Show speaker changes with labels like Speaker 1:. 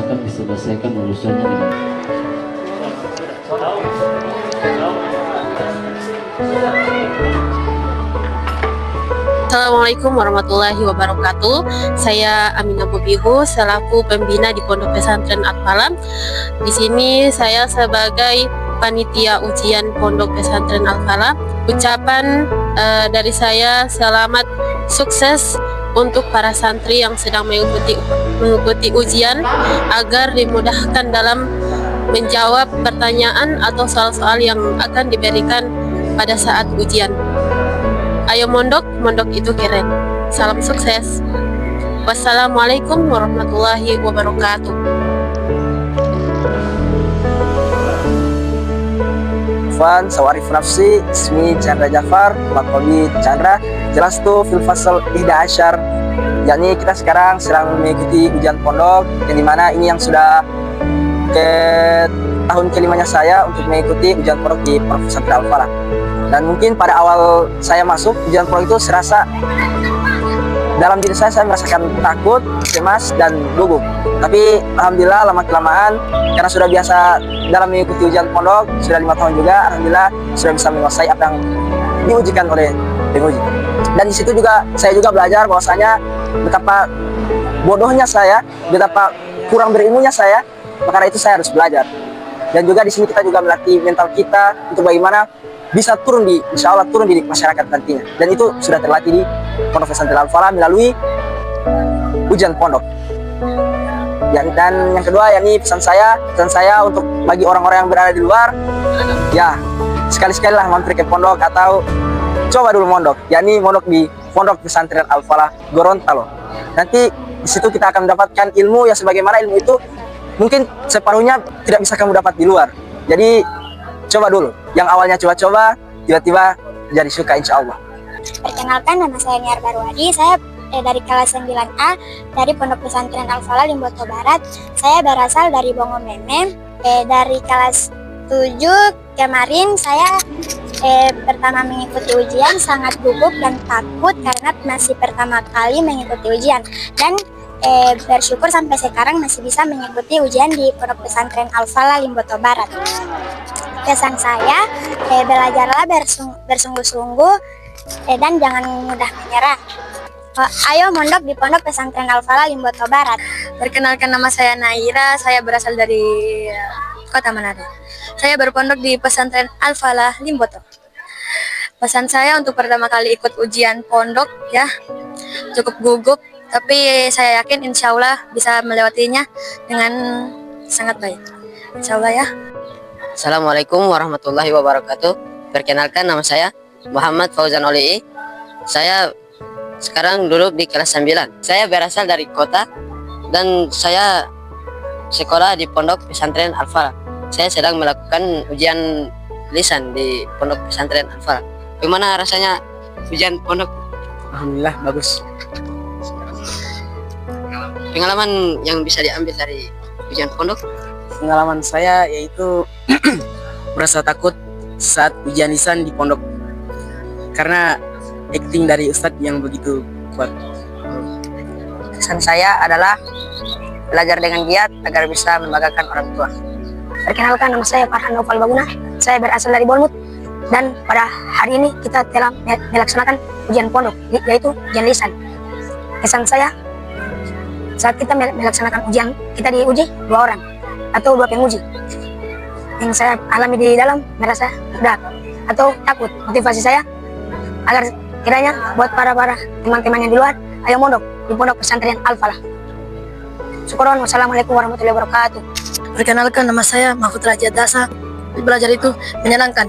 Speaker 1: akan diselesaikan urusannya dengan
Speaker 2: Assalamualaikum warahmatullahi wabarakatuh. Saya Aminah Bobihu selaku pembina di Pondok Pesantren Al-Falah. Di sini saya sebagai panitia ujian Pondok Pesantren Al-Falah. Ucapan dari saya selamat sukses untuk para santri yang sedang mengikuti ujian agar dimudahkan dalam menjawab pertanyaan atau soal-soal yang akan diberikan pada saat ujian. Ayo mondok, mondok itu keren. Salam sukses. Wassalamualaikum warahmatullahi wabarakatuh.
Speaker 3: Fan Sawarif Nafsi, Ismi Chandra Jafar, Makobi Chandra, jelas tuh fil fasal 11. yakni kita sekarang sedang mengikuti ujian pondok, yang dimana ini yang sudah ke tahun kelimanya saya untuk mengikuti ujian pondok di Pondok Pesantren Al-Falah. Dan mungkin pada awal saya masuk ujian pondok itu serasa dalam diri saya merasakan takut, cemas, dan gugup. Tapi alhamdulillah lama-kelamaan karena sudah biasa dalam mengikuti ujian pondok, sudah 5 tahun juga, alhamdulillah sudah bisa menguasai apa yang diujikan oleh penguji. Dan di situ juga saya juga belajar bahwasanya betapa bodohnya saya, betapa kurang berilmunya saya, karena itu saya harus belajar. Dan juga di sini kita juga melatih mental kita untuk bagaimana bisa turun di, insya Allah turun di masyarakat nantinya. Dan itu sudah terlatih di Pondok Pesantren Al-Falah melalui ujian pondok. Dan yang kedua, yakni pesan saya untuk bagi orang-orang yang berada di luar, ya sekali-sekali lah mampir ke pondok atau coba dulu mondok, yakni mondok di Pondok Pesantren Al-Falah Gorontalo. Nanti di situ kita akan mendapatkan ilmu yang sebagaimana ilmu itu mungkin separuhnya tidak bisa kamu dapat di luar. Jadi coba dulu, yang awalnya coba-coba, tiba-tiba jadi suka insya Allah.
Speaker 4: Perkenalkan, nama saya Niar Barwadi, saya dari kelas 9A dari Pondok Pesantren Al-Falah Limboto Barat. Saya berasal dari Bongo Meme. Dari kelas 7 kemarin saya pertama mengikuti ujian, sangat gugup dan takut karena masih pertama kali mengikuti ujian. Dan bersyukur sampai sekarang masih bisa mengikuti ujian di Pondok Pesantren Al-Falah Limboto Barat. Pesan saya, belajarlah bersungguh-sungguh dan jangan mudah menyerah. Ayo mondok di Pondok Pesantren Al-Falah Limboto Barat.
Speaker 2: Perkenalkan, nama saya Naira, saya berasal dari Kota Manado. Saya berpondok di Pesantren Al-Falah Limboto. Pesan saya untuk pertama kali ikut ujian pondok ya, cukup gugup, tapi saya yakin insya Allah bisa melewatinya dengan sangat baik. Insya Allah ya.
Speaker 5: Assalamualaikum warahmatullahi wabarakatuh. Perkenalkan, nama saya Muhammad Fauzan Oli'i. Saya sekarang duduk di kelas 9. Saya berasal dari kota dan saya sekolah di Pondok Pesantren Al-Falah. Saya sedang melakukan ujian lisan di Pondok Pesantren Al-Falah. Bagaimana rasanya ujian pondok?
Speaker 3: Alhamdulillah bagus.
Speaker 5: Pengalaman yang bisa diambil dari ujian pondok?
Speaker 3: Pengalaman saya yaitu merasa takut saat ujian lisan di pondok karena acting dari ustadz yang begitu kuat.
Speaker 5: Pesan saya adalah belajar dengan giat agar bisa membanggakan orang tua.
Speaker 4: Perkenalkan, nama saya Farhan Naufal Baguna. Saya berasal dari Bolmut dan pada hari ini kita telah melaksanakan ujian pondok, yaitu ujian lisan. Pesan saya, saat kita melaksanakan ujian, kita diuji 2 orang atau 2 penguji. Yang saya alami di dalam merasa berat atau takut. Motivasi saya agar kiranya buat para teman-teman yang di luar, ayo mondok di Pondok Pesantren Al-Falah. Syukuron, wassalamualaikum warahmatullahi wabarakatuh.
Speaker 2: Perkenalkan, nama saya Mahfud Raja Dasa. Belajar itu menyenangkan.